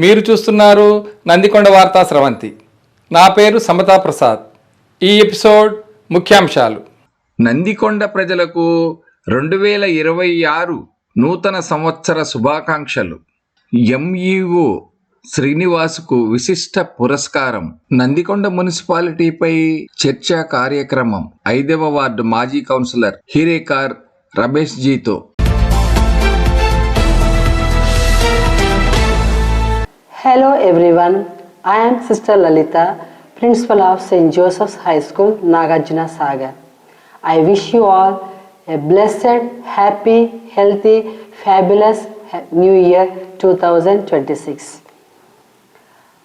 మీరు చూస్తున్నారు నందికొండ వార్తా స్రవంతి. నా పేరు సమతా ప్రసాద్. ఈ ఎపిసోడ్ ముఖ్యాంశాలు. నందికొండ ప్రజలకు 2026 నూతన సంవత్సర శుభాకాంక్షలు. ఎంఈఓ శ్రీనివాసుకు విశిష్ట పురస్కారం. నందికొండ మున్సిపాలిటీపై చర్చా కార్యక్రమం 5వ వార్డు మాజీ కౌన్సిలర్ హిరేకార్ రమేష్ జీతో. Hello everyone, I am Sister Lalita, Principal of St. Joseph's High School, Nagarjuna Sagar. I wish you all a blessed, happy, healthy, fabulous New Year 2026.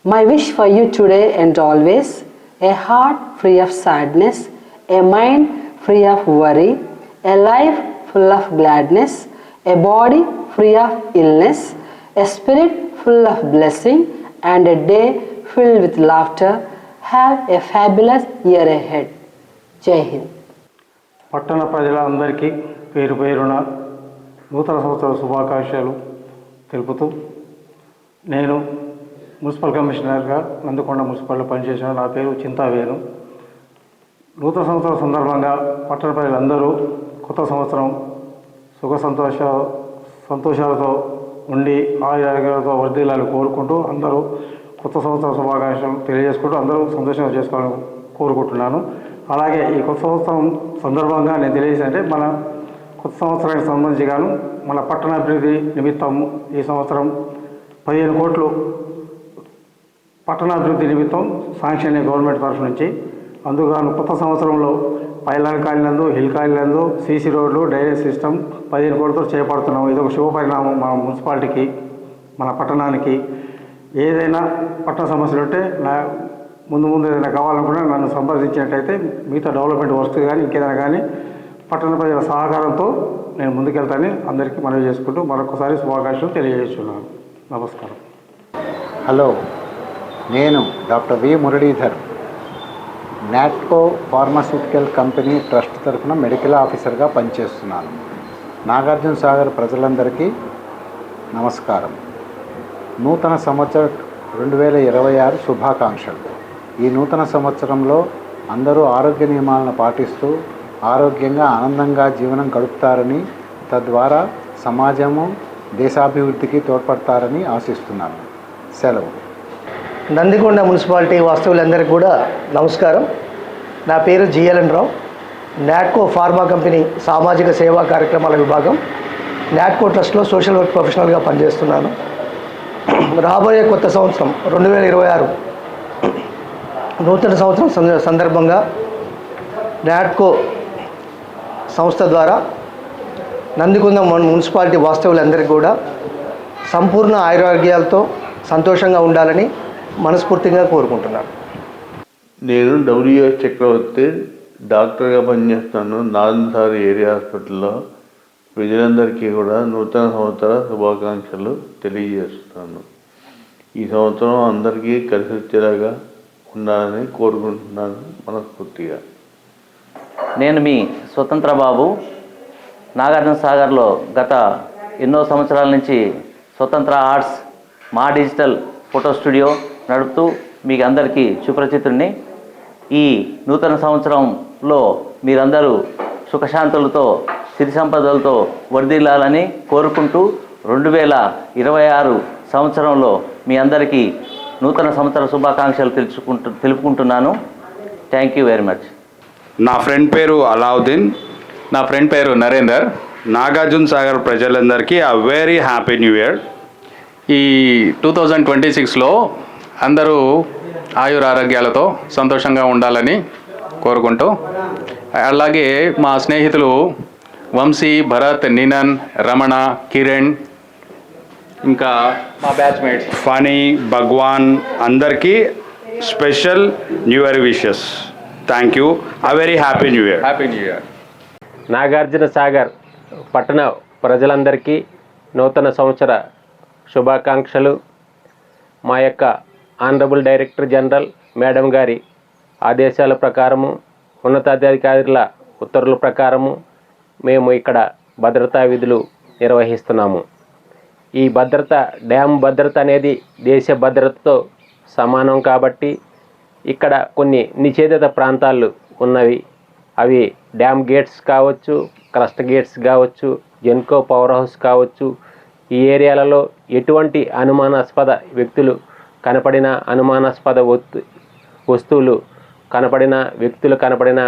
My wish for you today and always, a heart free of sadness, a mind free of worry, a life full of gladness, a body free of illness, a spirit full of blessing, and a day filled with laughter. Have a fabulous year ahead. Jai Hind. పట్టణ ప్రజలందరికీ పేరు పేరున నూతన సంవత్సర శుభాకాంక్షలు తెలుపుతూ, నేను municipal కమిషనర్గా నందికొండ మున్సిపాలిటీలో పనిచేసిన నా పేరు చింతావేణు. నూతన సంవత్సరం సందర్భంగా పట్టణ ప్రజలందరూ కొత్త సంవత్సరం సుఖ సంతోషాలతో ఉండి ఆరోగ్యాలతో వర్ధిల్లాలని కోరుకుంటూ, అందరూ కొత్త సంవత్సర శుభాకాంక్షలు తెలియజేసుకుంటూ అందరూ సంతోషంగా చేసుకోవాలని కోరుకుంటున్నాను. అలాగే ఈ కొత్త సంవత్సరం సందర్భంగా నేను తెలియజేసంటే, మన కొత్త సంవత్సరానికి సంబంధించి గాను మన పట్టణాభివృద్ధి నిమిత్తం ఈ సంవత్సరం 15 కోట్లు పట్టణాభివృద్ధి నిమిత్తం శాంక్షన్ గవర్నమెంట్ తరఫు నుంచి. అందుకు కొత్త సంవత్సరంలో pylon colony, hill colony, CC రోడ్లు, డ్రైనేజ్ సిస్టమ్ 15 కోట్లతో చేపడుతున్నాం. ఇది ఒక శుభ పరిణామం మన మున్సిపాలిటీకి, మన పట్టణానికి. ఏదైనా పట్టణ సమస్యలు ఉంటే ముందు ఏదైనా కావాలనుకుంటే నన్ను సంప్రదించినట్టయితే మిగతా డెవలప్మెంట్ వర్క్స్ కానీ ఇంకేదైనా కానీ పట్టణ ప్రజల సహకారంతో నేను ముందుకెళ్తానని అందరికీ మనవి చేసుకుంటూ మరొకసారి శుభాకాంక్షలు తెలియజేస్తున్నాను. నమస్కారం. హలో, నేను doctor V Muralidhar, Natco pharmaceutical company trust తరఫున మెడికల్ ఆఫీసర్గా పనిచేస్తున్నాను. నాగార్జున సాగర్ ప్రజలందరికీ నమస్కారం. నూతన సంవత్సరం 2026 శుభాకాంక్షలు. ఈ నూతన సంవత్సరంలో అందరూ ఆరోగ్య నియమాలను పాటిస్తూ ఆరోగ్యంగా ఆనందంగా జీవనం గడుపుతారని, తద్వారా సమాజము దేశాభివృద్ధికి తోడ్పడతారని ఆశిస్తున్నాను. సెలవు. నందికొండ మున్సిపాలిటీ వాస్తవులందరికీ కూడా నమస్కారం. నా పేరు జిఎల్ఎన్ రావు. నాట్కో ఫార్మా కంపెనీ సామాజిక సేవా కార్యక్రమాల విభాగం నాట్కో ట్రస్ట్లో సోషల్ వర్క్ ప్రొఫెషనల్గా పనిచేస్తున్నాను. రాబోయే కొత్త సంవత్సరం 2026 నూతన సంవత్సరం సందర్భంగా నాట్కో సంస్థ ద్వారా నందికొండ మున్సిపాలిటీ వాస్తవులందరికీ కూడా సంపూర్ణ ఆరోగ్యాలతో సంతోషంగా ఉండాలని మనస్ఫూర్తిగా కోరుకుంటున్నాను. నేను డబ్ల్యూఎస్ చక్రవర్తి, డాక్టర్గా పనిచేస్తాను నాదన్సార్ ఏరియా హాస్పిటల్లో. ప్రజలందరికీ కూడా నూతన సంవత్సర శుభాకాంక్షలు తెలియజేస్తున్నాను. ఈ సంవత్సరం అందరికీ కలిసి వచ్చేలాగా ఉండాలని కోరుకుంటున్నాను మనస్ఫూర్తిగా. నేను మీ స్వతంత్ర బాబు, నాగార్జున సాగర్లో గత ఎన్నో సంవత్సరాల నుంచి స్వతంత్ర ఆర్ట్స్ మా డిజిటల్ ఫోటో స్టూడియో నడుపుతూ మీకు అందరికీ సుపరిచితుడిని. ఈ నూతన సంవత్సరంలో మీరందరూ సుఖశాంతులతో సిరి సంపదలతో వర్ధిల్లాలని కోరుకుంటూ 2026 సంవత్సరంలో మీ అందరికీ నూతన సంవత్సర శుభాకాంక్షలు తెలుపుకుంటున్నాను. Thank you very much. నా ఫ్రెండ్ పేరు అలావుద్దీన్. నా ఫ్రెండ్ పేరు నరేందర్. నాగార్జున సాగర్ ప్రజలందరికీ a very happy new year. ఈ 2026లో అందరూ ఆయురారోగ్యాలతో సంతోషంగా ఉండాలని కోరుకుంటూ, అలాగే మా స్నేహితులు వంశీ, భరత్, నినన్, రమణ, కిరణ్, ఇంకా మా బ్యాచ్మేట్స్ ఫనీ, భగవాన్ అందరికీ special new year wishes. Thank you. a very happy new year. Happy new year. Nagarjuna Sagar పట్టణ ప్రజలందరికీ నూతన సంవత్సర శుభాకాంక్షలు. మా యొక్క ఆనరబుల్ డైరెక్టర్ జనరల్ మేడం గారి ఆదేశాల ప్రకారము, ఉన్నతాధికారుల ఉత్తర్వుల ప్రకారము మేము ఇక్కడ భద్రతా విధులు నిర్వహిస్తున్నాము. ఈ భద్రత, డ్యామ్ భద్రత అనేది దేశ భద్రతతో సమానం కాబట్టి ఇక్కడ కొన్ని నిషేధిత ప్రాంతాలు ఉన్నవి. అవి డ్యామ్ గేట్స్ కావచ్చు, క్రస్ట్ గేట్స్ కావచ్చు, జెన్కో పవర్ హౌస్ కావచ్చు. ఈ ఏరియాలలో ఎటువంటి అనుమానాస్పద వ్యక్తులు కనపడిన, అనుమానాస్పద వస్తువులు కనపడిన, వ్యక్తులు కనపడిన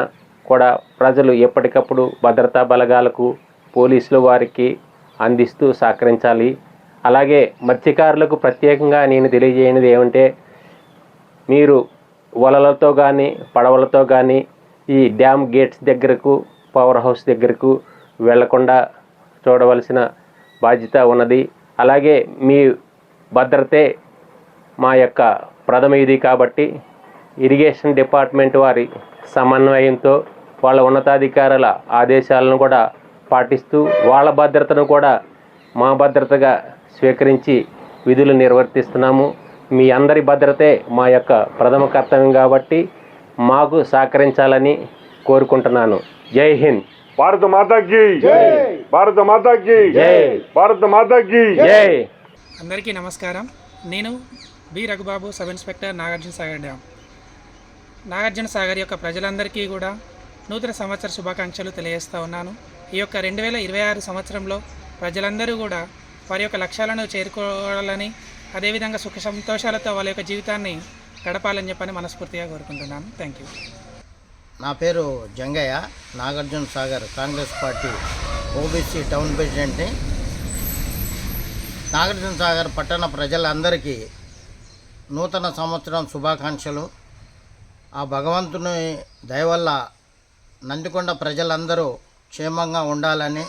కూడా ప్రజలు ఎప్పటికప్పుడు భద్రతా బలగాలకు, పోలీసులు వారికి అందిస్తూ సహకరించాలి. అలాగే మత్స్యకారులకు ప్రత్యేకంగా నేను తెలియజేయనిది ఏమంటే, మీరు వలలతో కానీ పడవలతో కానీ ఈ డ్యామ్ గేట్స్ దగ్గరకు, పవర్ హౌస్ దగ్గరకు వెళ్లకుండా చూడవలసిన బాధ్యత ఉన్నది. అలాగే మీ భద్రతే మా యొక్క ప్రథమ ఇది కాబట్టి ఇరిగేషన్ డిపార్ట్మెంట్ వారి సమన్వయంతో వాళ్ళ ఉన్నతాధికారుల ఆదేశాలను కూడా పాటిస్తూ వాళ్ళ భద్రతను కూడా మా భద్రతగా స్వీకరించి విధులు నిర్వర్తిస్తున్నాము. మీ అందరి భద్రతే మా యొక్క ప్రథమ కర్తవ్యం కాబట్టి మాకు సహకరించాలని కోరుకుంటున్నాను. జై హింద్. భారత మాతాకి జై, భారత మాతాకి జై, భారత మాతాకి జై. అందరికీ నమస్కారం. నేను B Raghubabu, sub inspector, Nagarjuna Sagar dam. Nagarjuna Sagar యొక్క ప్రజలందరికీ కూడా నూతన సంవత్సర శుభాకాంక్షలు తెలియజేస్తూ ఉన్నాను. ఈ యొక్క 2026 సంవత్సరంలో ప్రజలందరూ కూడా వారి యొక్క లక్ష్యాలను చేరుకోవాలని, అదేవిధంగా సుఖ సంతోషాలతో వాళ్ళ యొక్క జీవితాన్ని గడపాలని చెప్పని మనస్ఫూర్తిగా కోరుకుంటున్నాను. Thank you. నా పేరు Jangaiah, Nagarjuna Sagar Congress party OBC town ప్రెసిడెంట్ని. నాగార్జున సాగర్ పట్టణ ప్రజలందరికీ నూతన సంవత్సరం శుభాకాంక్షలు. ఆ భగవంతుని దయ వల్ల నందికొండ ప్రజలందరూ క్షేమంగా ఉండాలని,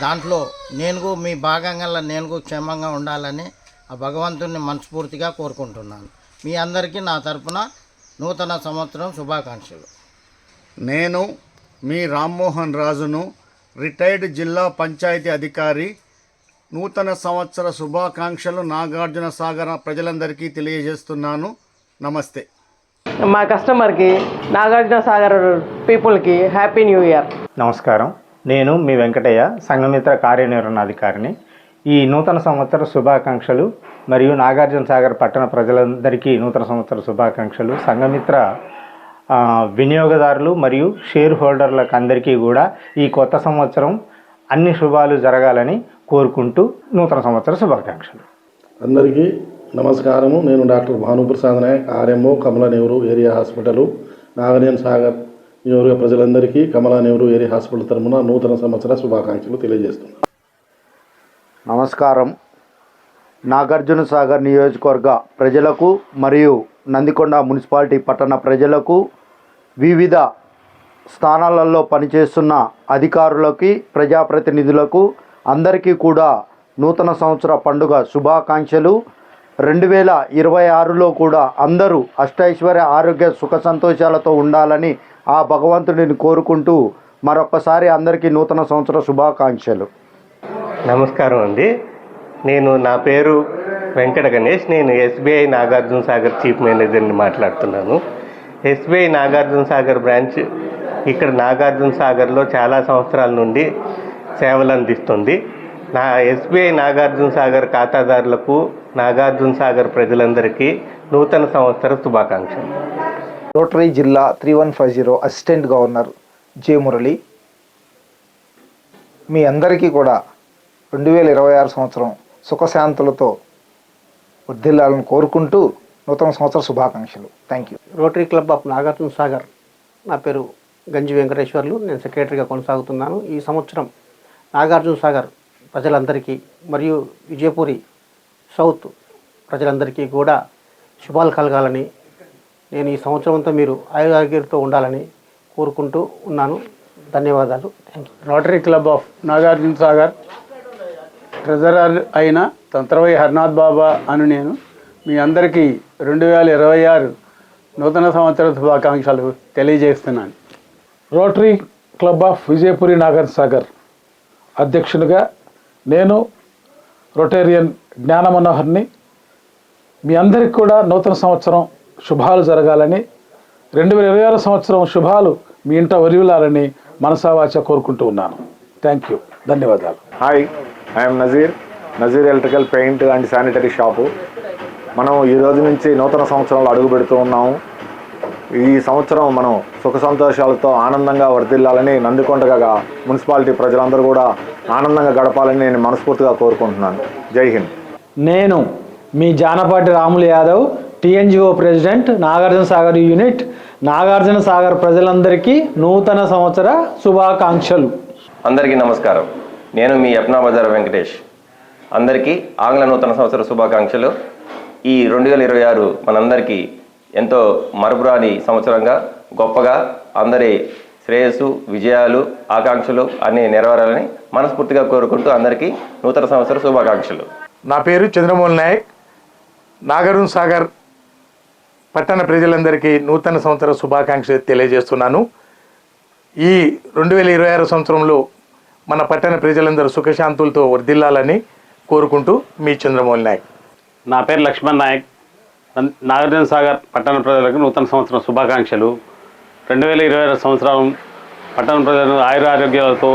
దాంట్లో నేను మీ భాగంగా నేను క్షేమంగా ఉండాలని ఆ భగవంతుని మనస్ఫూర్తిగా కోరుకుంటున్నాను. మీ అందరికీ నా తరపున నూతన సంవత్సరం శుభాకాంక్షలు. నేను మీ రామ్మోహన్ రాజును, రిటైర్డ్ జిల్లా పంచాయతీ అధికారి. నూతన సంవత్సర శుభాకాంక్షలు నాగార్జున సాగర్ ప్రజలందరికీ తెలియజేస్తున్నాను. నమస్తే. మా కస్టమర్కి, నాగార్జున సాగర్ పీపుల్కి హ్యాపీ న్యూ ఇయర్. నమస్కారం. నేను మీ వెంకటయ్య, సంఘమిత్ర కార్యనిర్వహణాధికారిని. ఈ నూతన సంవత్సర శుభాకాంక్షలు మరియు నాగార్జున సాగర్ పట్టణ ప్రజలందరికీ నూతన సంవత్సర శుభాకాంక్షలు. సంఘమిత్ర వినియోగదారులు మరియు షేర్ హోల్డర్లకు అందరికీ కూడా ఈ కొత్త సంవత్సరం అన్ని శుభాలు జరగాలని కోరుకుంటూ నూతన సంవత్సర శుభాకాంక్షలు. అందరికీ నమస్కారము. నేను డాక్టర్ భానుప్రసాద్ నాయక్, ఆర్ఎంఓ కమలా నెహ్రూ ఏరియా హాస్పిటల్, నాగార్జున సాగర్ నియోజక ప్రజలందరికీ కమలా నెహ్రూ ఏరియా హాస్పిటల్ తరఫున నూతన సంవత్సర శుభాకాంక్షలు తెలియజేస్తున్నాను. నమస్కారం. నాగార్జున సాగర్ నియోజకవర్గ ప్రజలకు మరియు నందికొండ మున్సిపాలిటీ పట్టణ ప్రజలకు, వివిధ స్థానాలలో పనిచేస్తున్న అధికారులకి, ప్రజాప్రతినిధులకు అందరికీ కూడా నూతన సంవత్సర పండుగ శుభాకాంక్షలు. 2026లో కూడా అందరూ అష్టైశ్వర్య, ఆరోగ్య, సుఖ సంతోషాలతో ఉండాలని ఆ భగవంతుడిని కోరుకుంటూ మరొకసారి అందరికీ నూతన సంవత్సర శుభాకాంక్షలు. నమస్కారం అండి. నా పేరు వెంకట గణేష్. నేను ఎస్బీఐ నాగార్జున సాగర్ చీఫ్ మేనేజర్ని మాట్లాడుతున్నాను. ఎస్బీఐ నాగార్జున సాగర్ బ్రాంచ్ ఇక్కడ నాగార్జున సాగర్లో చాలా సంవత్సరాల నుండి సేవలు అందిస్తుంది. ఎస్బీఐ నాగార్జున సాగర్ ఖాతాదారులకు, నాగార్జున సాగర్ ప్రజలందరికీ నూతన సంవత్సర శుభాకాంక్షలు. రోటరీ జిల్లా 3150 అసిస్టెంట్ గవర్నర్ జె మురళి. మీ అందరికీ కూడా 2026 సంవత్సరం సుఖశాంతులతో వర్ధిల్లాలని కోరుకుంటూ నూతన సంవత్సర శుభాకాంక్షలు. Thank you. Rotary club of Nagarjuna Sagar. నా పేరు గంజి వెంకటేశ్వర్లు. నేను సెక్రటరీగా కొనసాగుతున్నాను. ఈ సంవత్సరం నాగార్జున సాగర్ ప్రజలందరికీ మరియు విజయపూరి సౌత్ ప్రజలందరికీ కూడా శుభాలు కలగాలని, నేను ఈ సంవత్సరం అంతా మీరు ఆయురారోగ్యంతో ఉండాలని కోరుకుంటూ ఉన్నాను. ధన్యవాదాలు. Thank you. Rotary club of Nagarjuna Sagar treasurer అయిన తంత్రవై హర్నాథ్ బాబా అను నేను మీ అందరికీ 2026 నూతన సంవత్సర శుభాకాంక్షలు తెలియజేస్తున్నాను. Rotary club of Vijayapuri Nagarjuna Sagar అధ్యక్షునిగా నేను రొటేరియన్ జ్ఞాన మనోహర్ని. మీ అందరికీ కూడా నూతన సంవత్సరం శుభాలు జరగాలని, 2026 సంవత్సరం శుభాలు మీ ఇంట వరివిలాలని మనసావాచ కోరుకుంటూ ఉన్నాను. Thank you. ధన్యవాదాలు. Hi, I'm Nazir, Nazir electrical paint and sanitary shop. మనం ఈ రోజు నుంచి నూతన సంవత్సరంలో అడుగు పెడుతూ ఉన్నాము. ఈ సంవత్సరం మనం సుఖ సంతోషాలతో ఆనందంగా వర్ధిల్లాలని నందికొండగా మున్సిపాలిటీ ప్రజలందరూ కూడా ఆనందంగా గడపాలని నేను మనస్ఫూర్తిగా కోరుకుంటున్నాను. జై హింద్. నేను మీ Janapati Ramulu Yadav, TNGO president, Nagarjuna Sagar unit. Nagarjuna Sagar ప్రజలందరికీ నూతన సంవత్సర శుభాకాంక్షలు. అందరికీ నమస్కారం. నేను మీ యప్నా బజార్ వెంకటేష్. అందరికీ ఆంగ్ల నూతన సంవత్సర శుభాకాంక్షలు. ఈ 2026 మనందరికీ ఎంతో మరపురాని సంవత్సరంగా గొప్పగా అందరి శ్రేయస్సు, విజయాలు, ఆకాంక్షలు అన్నీ నెరవేరాలని మనస్ఫూర్తిగా కోరుకుంటూ అందరికీ నూతన సంవత్సర శుభాకాంక్షలు. నా పేరు చంద్రమోహన్ నాయక్. నాగార్జున సాగర్ పట్టణ ప్రజలందరికీ నూతన సంవత్సర శుభాకాంక్షలు తెలియజేస్తున్నాను. ఈ 2026 సంవత్సరంలో మన పట్టణ ప్రజలందరూ సుఖశాంతులతో వర్ధిల్లాలని కోరుకుంటూ మీ చంద్రమోహన్ నాయక్. నా పేరు లక్ష్మణ్ నాయక్. నాగార్జున సాగర్ పట్టణ ప్రజలకు నూతన సంవత్సరం శుభాకాంక్షలు. 2026 సంవత్సరం పట్టణ ప్రజలు ఆయురారోగ్యాలతో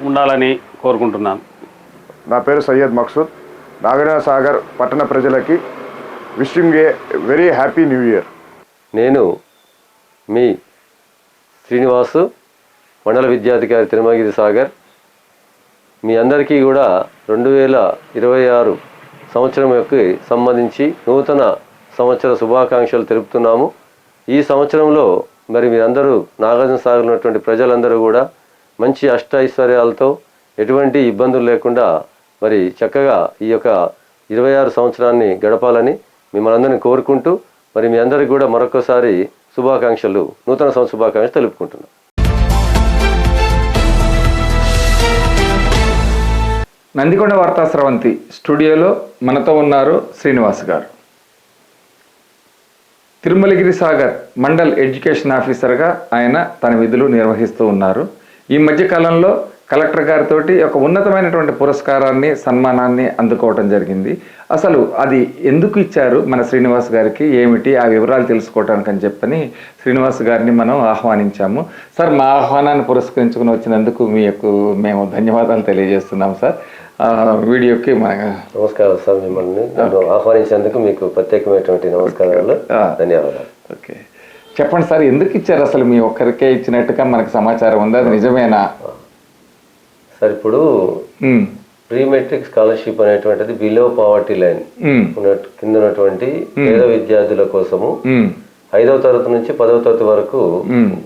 ఉండాలని కోరుకుంటున్నాను. నా పేరు సయ్యద్ మక్సూద్. నాగార్జున సాగర్ పట్టణ ప్రజలకి wishing a very happy new year. నేను మీ శ్రీనివాసు, మండల విద్యాధికారి తిరుమలగిరి సాగర్. మీ అందరికీ కూడా 2026 సంవత్సరం యొక్క సంబంధించి నూతన సంవత్సర శుభాకాంక్షలు తెలుపుతున్నాము. ఈ సంవత్సరంలో మరి మీరందరూ నాగార్జున సాగర్ ఉన్నటువంటి ప్రజలందరూ కూడా మంచి అష్టైశ్వర్యాలతో ఎటువంటి ఇబ్బందులు లేకుండా మరి చక్కగా ఈ యొక్క 26 సంవత్సరాన్ని గడపాలని మిమ్మల్ని అందరినీ కోరుకుంటూ మరి మీ అందరికీ కూడా మరొకసారి శుభాకాంక్షలు, నూతన సంవత్సర శుభాకాంక్షలు తెలుపుకుంటున్నాను. నందికొండ వార్తా స్రవంతి స్టూడియోలో మనతో ఉన్నారు శ్రీనివాస్ గారు. తిరుమలగిరి సాగర్ మండల్ ఎడ్యుకేషన్ ఆఫీసర్గా ఆయన తన విధులు నిర్వహిస్తూ ఉన్నారు. ఈ మధ్యకాలంలో కలెక్టర్ గారితో ఒక ఉన్నతమైనటువంటి పురస్కారాన్ని, సన్మానాన్ని అందుకోవడం జరిగింది. అసలు అది ఎందుకు ఇచ్చారు మన శ్రీనివాస్ గారికి, ఏమిటి ఆ వివరాలు తెలుసుకోవడానికి అని చెప్పని శ్రీనివాస్ గారిని మనం ఆహ్వానించాము. సార్, మా ఆహ్వానాన్ని పురస్కరించుకుని వచ్చినందుకు మేము ధన్యవాదాలు తెలియజేస్తున్నాం సార్. వీడియోకి నమస్కారం సార్. మిమ్మల్ని నన్ను ఆహ్వానించేందుకు మీకు ప్రత్యేకమైనటువంటి నమస్కారాలు, ధన్యవాదాలు. ఓకే, చెప్పండి సార్, ఎందుకు ఇచ్చారు? అసలు మీ ఒక్కరికే ఇచ్చినట్టుగా మనకు సమాచారం ఉంది, అది నిజమేనా? సార్, ఇప్పుడు ప్రీ మెట్రిక్ స్కాలర్షిప్ అనేటువంటిది బిలో పావర్టీ లైన్ కింద ఉన్నటువంటి పేద విద్యార్థుల కోసము 5వ తరగతి నుంచి 10వ తరగతి వరకు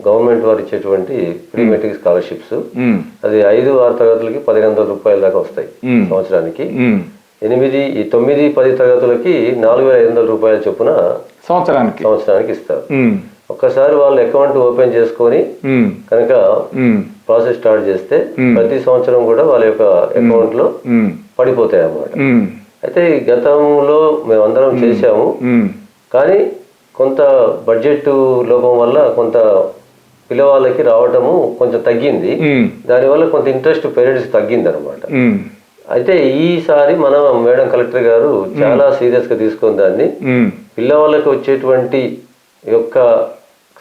గవర్నమెంట్ వారు ఇచ్చేటువంటి ప్రీ మెట్రిక్ స్కాలర్షిప్స్. అది 5-6 తరగతులకి 1500 రూపాయల దాకా వస్తాయి సంవత్సరానికి. 8, 9, 10 తరగతులకి 4500 రూపాయల చొప్పున సంవత్సరానికి ఇస్తారు. ఒక్కసారి వాళ్ళు అకౌంట్ ఓపెన్ చేసుకొని కనుక ప్రాసెస్ స్టార్ట్ చేస్తే ప్రతి సంవత్సరం కూడా వాళ్ళ యొక్క అకౌంట్ లో పడిపోతాయి అన్నమాట. అయితే గతంలో మేమందరం చేశాము, కానీ కొంత బడ్జెట్ లోపం వల్ల కొంత పిల్లవాళ్ళకి రావటము కొంచెం తగ్గింది. దానివల్ల కొంత ఇంట్రెస్ట్ పేరెంట్స్ తగ్గింది అనమాట. అయితే ఈసారి మన మేడం కలెక్టర్ గారు చాలా సీరియస్ గా తీసుకుని దాన్ని పిల్లవాళ్ళకి వచ్చేటువంటి యొక్క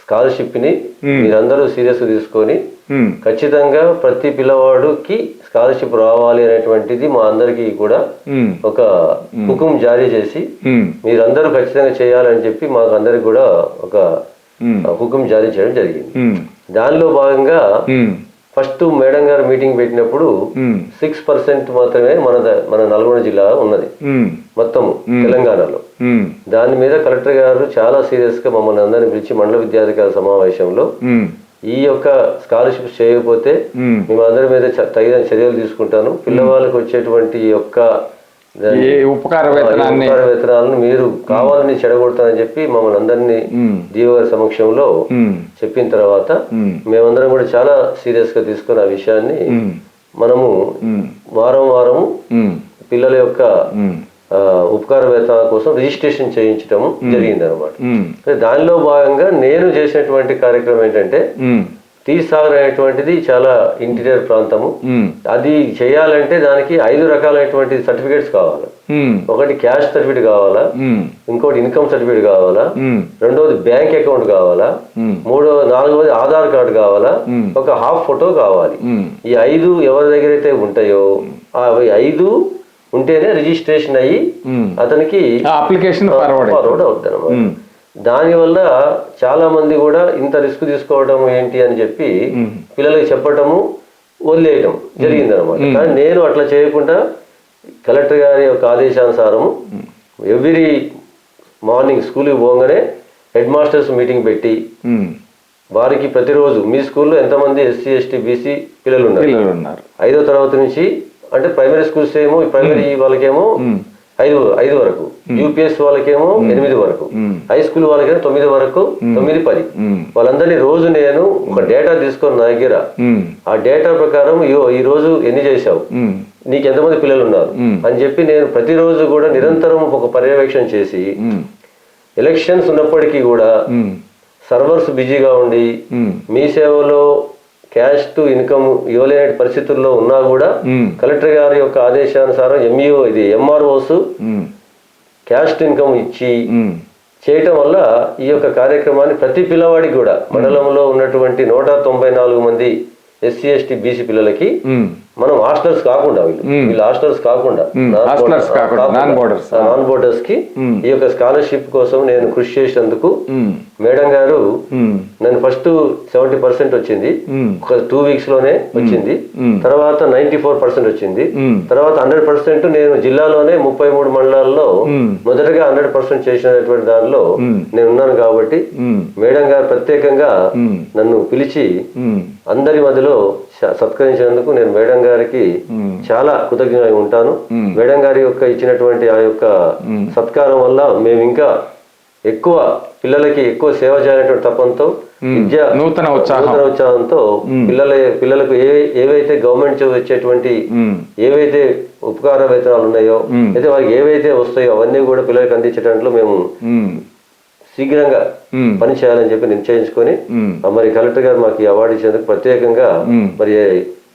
స్కాలర్షిప్ ని మీరందరూ సీరియస్ గా తీసుకొని ఖచ్చితంగా ప్రతి పిల్లవాడికి స్కాలర్షిప్ రావాలి అనేటువంటిది మా అందరికీ కూడా ఒక హుకుం జారీ చేసి మీరందరూ ఖచ్చితంగా చేయాలని చెప్పి మాకు అందరికి కూడా ఒక హుకుం జారీ చేయడం జరిగింది. దానిలో భాగంగా ఫస్ట్ మేడం గారు మీటింగ్ పెట్టినప్పుడు 6% మాత్రమే మన నల్గొండ జిల్లా ఉన్నది మొత్తం తెలంగాణలో. దాని మీద కలెక్టర్ గారు చాలా సీరియస్ గా మమ్మల్ని అందరినీ పిలిచి మండల విద్యాధికారుల సమావేశంలో ఈ యొక్క స్కాలర్షిప్ చేయకపోతే మేము అందరి మీద తగిన చర్యలు తీసుకుంటాను, పిల్లవాళ్ళకి వచ్చేటువంటి యొక్క ఉపకార వేతనాలను మీరు కావాలని చెడగొడతానని చెప్పి మమ్మల్ని అందరినీ జీవో గారి సమక్షంలో చెప్పిన తర్వాత మేమందరం కూడా చాలా సీరియస్ గా తీసుకున్న ఆ విషయాన్ని మనము వారము పిల్లల యొక్క ఉపకార వేతనాల కోసం రిజిస్ట్రేషన్ చేయించడం జరిగింది అనమాట. దానిలో భాగంగా నేను చేసినటువంటి కార్యక్రమం ఏంటంటే తీసాగర్ అనేటువంటిది చాలా ఇంటీరియర్ ప్రాంతము. అది చేయాలంటే దానికి 5 రకాలైనటువంటి సర్టిఫికేట్స్ కావాలి. ఒకటి క్యాష్ సర్టిఫికేట్ కావాలా, ఇంకోటి ఇన్కమ్ సర్టిఫికేట్ కావాలా, రెండవది బ్యాంక్ అకౌంట్ కావాలా, నాలుగవది ఆధార్ కార్డు కావాలా, ఒక హాఫ్ ఫోటో కావాలి. ఈ 5 ఎవరి దగ్గర అయితే ఉంటాయో అవి 5 ఉంటేనే రిజిస్ట్రేషన్ అయ్యి అతనికి అప్లికేషన్ ఫార్వర్డ్ అవుతుంది అన్నమాట. దానివల్ల చాలా మంది కూడా ఇంత రిస్క్ తీసుకోవడం ఏంటి అని చెప్పి పిల్లలకి చెప్పటము వదిలేయటం జరిగింది అనమాట. కానీ నేను అట్లా చేయకుండా కలెక్టర్ గారి యొక్క ఆదేశానుసారము ఎవ్రీ మార్నింగ్ స్కూల్కి పోగానే హెడ్ మాస్టర్స్ మీటింగ్ పెట్టి వారికి ప్రతిరోజు మీ స్కూల్లో ఎంతమంది ఎస్సీ ఎస్టీ బీసీ పిల్లలు ఉన్నారు, 5వ తరగతి నుంచి అంటే ప్రైమరీ స్కూల్స్ ఏమో ప్రైమరీ వాళ్ళకేమో 5 వరకు, యూపీఎస్ వాళ్ళకేమో 8 వరకు, హై స్కూల్ వాళ్ళకేమో 9 వరకు, 9, 10 వాళ్ళందరినీ రోజు నేను ఒక డేటా తీసుకొని నా దగ్గర ఆ డేటా ప్రకారం ఈ రోజు ఎన్ని చేశావు, నీకు ఎంతమంది పిల్లలు ఉన్నారు అని చెప్పి నేను ప్రతిరోజు కూడా నిరంతరం ఒక పర్యవేక్షణ చేసి ఎలక్షన్స్ ఉన్నప్పటికీ కూడా సర్వర్స్ బిజీగా ఉండి మీ సేవలో క్యాష్ టు ఇన్కమ్ ఇవ్వలేని పరిస్థితుల్లో ఉన్నా కూడా కలెక్టర్ గారి యొక్క ఆదేశానుసారం ఎంఆర్ఓస్ క్యాష్ టు ఇన్కమ్ ఇచ్చి చేయటం వల్ల ఈ యొక్క కార్యక్రమాన్ని ప్రతి పిల్లవాడికి కూడా మండలంలో ఉన్నటువంటి 194 మంది ఎస్సీ ఎస్టీ బీసీ పిల్లలకి మనం హాస్టల్స్ కాకుండా వీళ్ళు హాస్టల్స్ కాకుండా నాన్ బోర్డర్స్ కి ఈ యొక్క స్కాలర్షిప్ కోసం నేను కృషి చేసినందుకు మేడం గారు నేను ఫస్ట్ 70% వచ్చింది, ఒక 2 weeks లోనే వచ్చింది, తర్వాత 94% వచ్చింది, తర్వాత 100% నేను జిల్లాలోనే 33 మండలాల్లో మొదటగా 100% చేసినటువంటి దానిలో నేను ఉన్నాను. కాబట్టి మేడం గారు ప్రత్యేకంగా నన్ను పిలిచి అందరి మధ్యలో సత్కరించినందుకు నేను మేడం గారికి చాలా కృతజ్ఞుడై ఉంటాను. మేడం గారి యొక్క ఇచ్చినటువంటి ఆ యొక్క సత్కారం వల్ల మేము ఇంకా ఎక్కువ పిల్లలకి ఎక్కువ సేవ చేయాలనేటువంటి తపంతో విద్య నూతన ఉత్సాహంతో పిల్లలకు ఏవైతే గవర్నమెంట్ వచ్చేటువంటి ఏవైతే ఉపకార వేతనాలు ఉన్నాయో అయితే వారికి ఏవైతే వస్తాయో అవన్నీ కూడా పిల్లలకు అందించడంలో మేము శీఘ్రంగా పని చేయాలని చెప్పి నిశ్చయించుకొని మరి కలెక్టర్ గారు మాకు ఈ అవార్డు ఇచ్చేందుకు ప్రత్యేకంగా మరి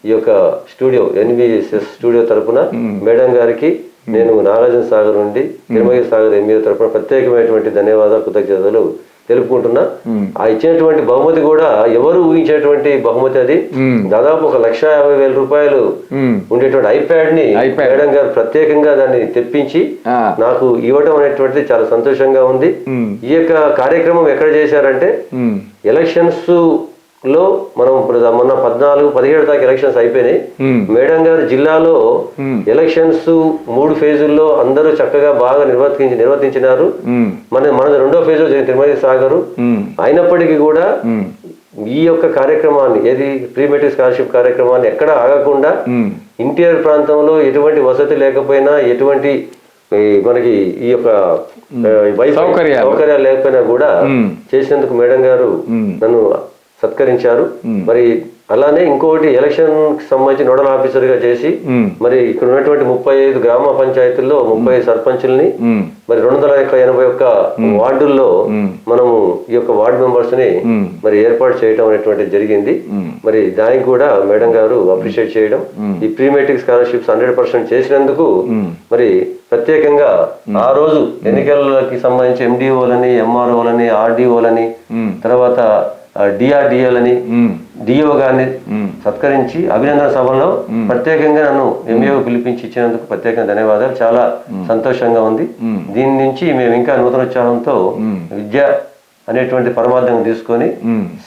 ఈ యొక్క స్టూడియో ఎన్బిఎస్ఎస్ స్టూడియో తరఫున మేడం గారికి నేను నాగార్జున సాగర్ నుండి తిరుమగిరి సాగర్ ఎంఈఓ తరఫున ప్రత్యేకమైనటువంటి ధన్యవాదాలు కృతజ్ఞతలు తెలుపుకుంటున్నా. ఆ ఇచ్చినటువంటి బహుమతి కూడా ఎవరు ఊహించేటువంటి బహుమతి, అది దాదాపు 1,50,000 రూపాయలు ఉండేటువంటి ఐప్యాడ్ ని మేడం గారు ప్రత్యేకంగా దాన్ని తెప్పించి నాకు ఇవ్వడం అనేటువంటిది చాలా సంతోషంగా ఉంది. ఈ యొక్క కార్యక్రమం ఎక్కడ చేశారంటే ఎలక్షన్స్ లో మనం మొన్న 14-17 దాకా ఎలక్షన్స్ అయిపోయినాయి. మేడం గారు జిల్లాలో ఎలక్షన్స్ 3 ఫేజుల్లో అందరూ చక్కగా బాగా నిర్వర్తించినారు. మనది 2వ ఫేజ్ తిరుమల సాగర్ అయినప్పటికీ కూడా ఈ యొక్క కార్యక్రమాన్ని ఏది ప్రీ మెట్రిక్ స్కాలర్షిప్ కార్యక్రమాన్ని ఎక్కడ ఆగకుండా ఇంటీరియర్ ప్రాంతంలో ఎటువంటి వసతి లేకపోయినా ఎటువంటి మనకి ఈ యొక్క సౌకర్యాలు లేకపోయినా కూడా చేసినందుకు మేడం గారు నన్ను సత్కరించారు. మరి అలానే ఇంకోటి ఎలక్షన్ కి సంబంధించి నోడల్ ఆఫీసర్ గా చేసి మరి ఇక్కడ ఉన్నటువంటి 35 గ్రామ పంచాయతీల్లో 30 సర్పంచుల్ని మరి 281 వార్డుల్లో మనము ఈ యొక్క వార్డు మెంబర్స్ ని మరి ఏర్పాటు చేయడం అనేటువంటిది జరిగింది. మరి దానికి కూడా మేడం గారు అప్రిషియేట్ చేయడం, ఈ ప్రీ మెట్రిక్ స్కాలర్షిప్స్ 100% చేసినందుకు మరి ప్రత్యేకంగా ఆ రోజు ఎన్నికలకి సంబంధించి ఎండిఓలని, ఎంఆర్ఓలని, ఆర్డీఓలని, తర్వాత డిఆర్డిఏలని, డిఓ గారిని సత్కరించి అభినందన సభలో ప్రత్యేకంగా నన్ను ఎంఏఓ పిలిపించి ఇచ్చినందుకు ప్రత్యేకంగా ధన్యవాదాలు. చాలా సంతోషంగా ఉంది. దీని నుంచి మేము ఇంకా నూతనోత్సాహంతో విద్య అనేటువంటి పరమార్థం తీసుకొని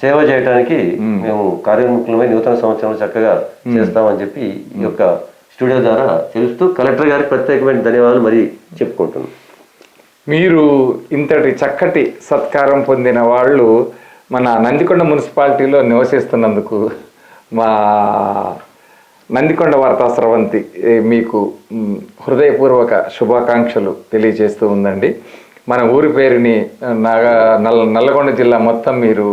సేవ చేయడానికి మేము కార్యోన్ముఖులమై నూతన సంవత్సరంలో చక్కగా చేస్తామని చెప్పి ఈ యొక్క స్టూడియో ద్వారా తెలుస్తూ కలెక్టర్ గారికి ప్రత్యేకమైన ధన్యవాదాలు మరి చెప్పుకుంటున్నాను. మీరు ఇంతటి చక్కటి సత్కారం పొందిన వాళ్ళు మన నందికొండ మున్సిపాలిటీలో నివసిస్తున్నందుకు మా నందికొండ వార్తా స్రవంతి మీకు హృదయపూర్వక శుభాకాంక్షలు తెలియజేస్తూ ఉందండి. మన ఊరి పేరుని నల్లగొండ జిల్లా మొత్తం మీరు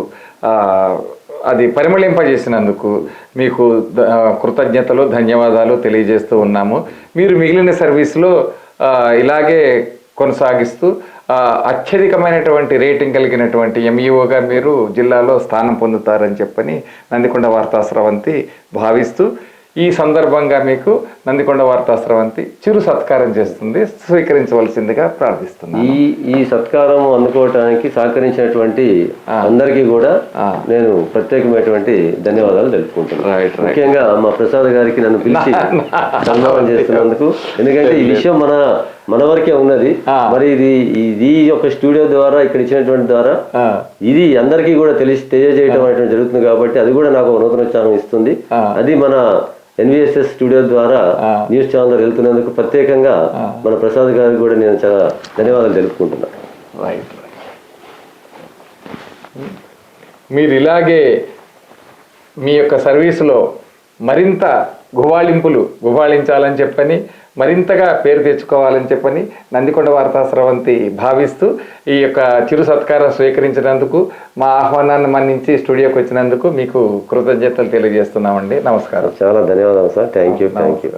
అది పరిమళింపజేసినందుకు మీకు కృతజ్ఞతలు, ధన్యవాదాలు తెలియజేస్తూ ఉన్నాము. మీరు మిగిలిన సర్వీస్లో ఇలాగే కొనసాగిస్తూ అత్యధికమైనటువంటి రేటింగ్ కలిగినటువంటి ఎంఈఓగా మీరు జిల్లాలో స్థానం పొందుతారని చెప్పని నందికొండ వార్తా స్రవంతి భావిస్తూ ఈ సందర్భంగా మీకు నందికొండ వార్తా స్రవంతి చిరు సత్కారం చేస్తుంది, స్వీకరించవలసిందిగా ప్రార్థిస్తున్నాను. ఈ సత్కారం అందుకోవటానికి సహకరించినటువంటి అందరికీ కూడా నేను ప్రత్యేకమైనటువంటి ధన్యవాదాలు తెలుపుకుంటున్నాను. ముఖ్యంగా మా ప్రసాద్ గారికి నన్ను పిలిచి సన్మానం చేస్తున్నందుకు. ఎందుకంటే ఈ విషయం మన వరకే ఉన్నది. మరి ఇది ఒక స్టూడియో ద్వారా ఇక్కడ ఇచ్చినటువంటి ద్వారా ఇది అందరికీ కూడా తెలియజేయడం అనేటువంటి జరుగుతుంది. కాబట్టి అది కూడా నాకు నూతనోత్సాహం ఇస్తుంది. అది మన ఎన్విఎస్ఎస్ స్టూడియో ద్వారా న్యూస్ ఛానల్ వెళ్తున్నందుకు ప్రత్యేకంగా మన ప్రసాద్ గారికి కూడా నేను చాలా ధన్యవాదాలు తెలుపుకుంటున్నాను. మీరు ఇలాగే మీ యొక్క సర్వీసులో మరింత గుబాళించాలని చెప్పని, మరింతగా పేరు తెచ్చుకోవాలని చెప్పని నందికొండ వార్తా స్రవంతి భావిస్తూ ఈ యొక్క చిరు సత్కారం స్వీకరించినందుకు, మా ఆహ్వానాన్ని మన్నించి స్టూడియోకి వచ్చినందుకు మీకు కృతజ్ఞతలు తెలియజేస్తున్నామండి. నమస్కారం. చాలా ధన్యవాదాలు sir. Thank you.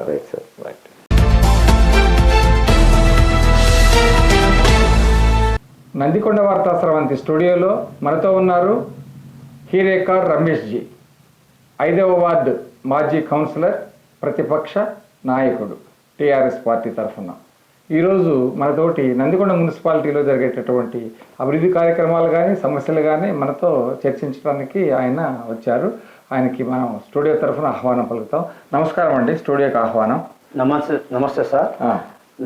Right sir. Nandikonda వార్తా స్రవంతి స్టూడియోలో మనతో ఉన్నారు హీరేకార్ రమేష్ జీ, 5వ వార్డు మాజీ కౌన్సిలర్, ప్రతిపక్ష నాయకుడు టీఆర్ఎస్ పార్టీ తరఫున. ఈరోజు మనతోటి నందికొండ మున్సిపాలిటీలో జరిగేటటువంటి అభివృద్ధి కార్యక్రమాలు కానీ సమస్యలు కానీ మనతో చర్చించడానికి ఆయన వచ్చారు. ఆయనకి మనం స్టూడియో తరఫున ఆహ్వానం పలుకుతాం. నమస్కారం అండి, స్టూడియోకి ఆహ్వానం. నమస్తే సార్.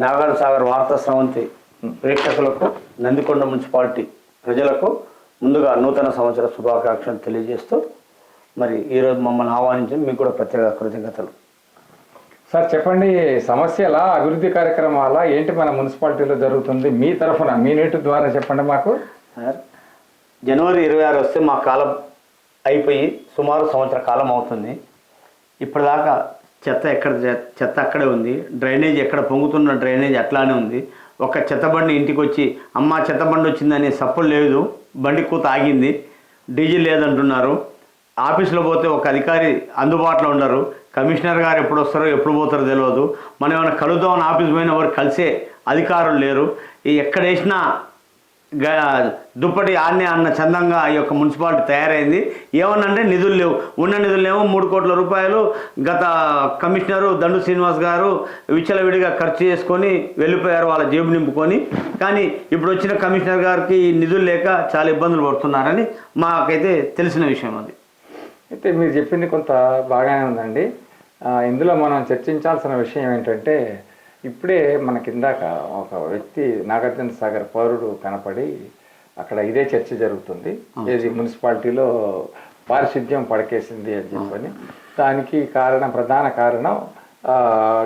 నాగార్జున సాగర్ వార్తా స్రవంతి ప్రేక్షకులకు, నందికొండ మున్సిపాలిటీ ప్రజలకు ముందుగా నూతన సంవత్సర శుభాకాంక్షలు తెలియజేస్తూ, మరి ఈరోజు మమ్మల్ని ఆహ్వానించి మీకు కూడా ప్రత్యేక కృతజ్ఞతలు. సార్ చెప్పండి, సమస్యల అభివృద్ధి కార్యక్రమాల ఏంటి మన మున్సిపాలిటీలో జరుగుతుంది మీ తరఫున, మీ నేటి ద్వారా చెప్పండి మాకు. సార్, జనవరి 26 వస్తే మా కాలం అయిపోయి సుమారు సంవత్సర కాలం అవుతుంది. ఇప్పటిదాకా చెత్త అక్కడే ఉంది, డ్రైనేజ్ ఎక్కడ పొంగుతున్న డ్రైనేజ్ అట్లానే ఉంది. ఒక చెత్త బండి ఇంటికి వచ్చి అమ్మ చెత్త బండి వచ్చిందని సప్పుడు లేదు, బండి కూత ఆగింది, డీజిల్ లేదంటున్నారు. ఆఫీసులో పోతే ఒక అధికారి అందుబాటులో ఉండరు, కమిషనర్ గారు ఎప్పుడు వస్తారో ఎప్పుడు పోతారో తెలియదు. మనం ఏమైనా కలుద్దామని ఆఫీస్ పోయిన వారు కలిసే అధికారులు లేరు. ఎక్కడ వేసినా దుప్పటి ఆన్నే అన్న చందంగా ఈ యొక్క మున్సిపాలిటీ తయారైంది. ఏమన్నంటే నిధులు లేవు, ఉన్న నిధులేమో 3 కోట్ల రూపాయలు గత కమిషనరు దండు శ్రీనివాస్ గారు విచ్చలవిడిగా ఖర్చు చేసుకొని వెళ్ళిపోయారు వాళ్ళ జేబు నింపుకొని. కానీ ఇప్పుడు వచ్చిన కమిషనర్ గారికి నిధులు లేక చాలా ఇబ్బందులు పడుతున్నారని మాకైతే తెలిసిన విషయం. అది అయితే మీరు చెప్పింది కొంత బాగానే ఉందండి. ఇందులో మనం చర్చించాల్సిన విషయం ఏంటంటే, ఇప్పుడే మనకి ఇందాక ఒక వ్యక్తి నాగార్జున సాగర్ పౌరుడు కనపడి అక్కడ ఇదే చర్చ జరుగుతుంది, ఏది మున్సిపాలిటీలో పారిశుద్ధ్యం పడకేసింది అని చెప్పని. దానికి ప్రధాన కారణం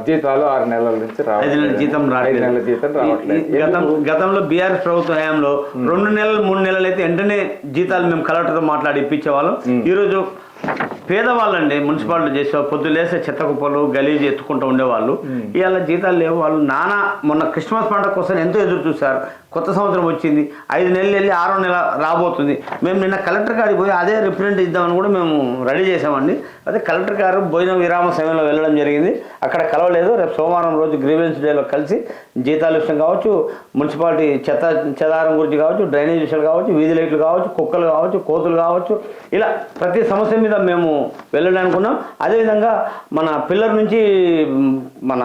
జీతాలు 6 నెలల నుంచి జీతం రావట్లేదు. గతంలో బీఆర్ఎస్ ప్రభుత్వ హయాంలో 2 నెలలు 3 నెలలు అయితే వెంటనే జీతాలు మేము కలెక్టర్తో మాట్లాడి ఇప్పించేవాళ్ళం. ఈరోజు పేదవాళ్ళండి మున్సిపాలిటీ చేసే పొద్దు లేసే చెత్త కుప్పలు గలీజు ఎత్తుకుంటూ ఉండేవాళ్ళు. ఇవాళ జీతాలు లేవు. వాళ్ళు మొన్న క్రిస్మస్ పండుగ కోసం ఎంతో ఎదురు చూశారు. కొత్త సంవత్సరం వచ్చింది, 5 నెలలు వెళ్ళి 6వ నెల రాబోతుంది. మేము నిన్న కలెక్టర్ గారికి పోయి అదే రిప్రజెంట్ ఇద్దామని కూడా మేము రెడీ చేసామండి. అదే కలెక్టర్ గారు భోజన విరామ సమయంలో వెళ్ళడం జరిగింది, అక్కడ కలవలేదు. రేపు సోమవారం రోజు గ్రీవెన్స్ డేలో కలిసి జీతాల విషయం కావచ్చు, మున్సిపాలిటీ చెదారం గురించి కావచ్చు, డ్రైనేజ్ విషయాలు కావచ్చు, వీధి లైట్లు కావచ్చు, కుక్కలు కావచ్చు, కోతులు కావచ్చు, ఇలా ప్రతి సమస్య మీద మేము వెళ్ళడానుకున్నాం. అదేవిధంగా మన పిల్లర్ నుంచి మన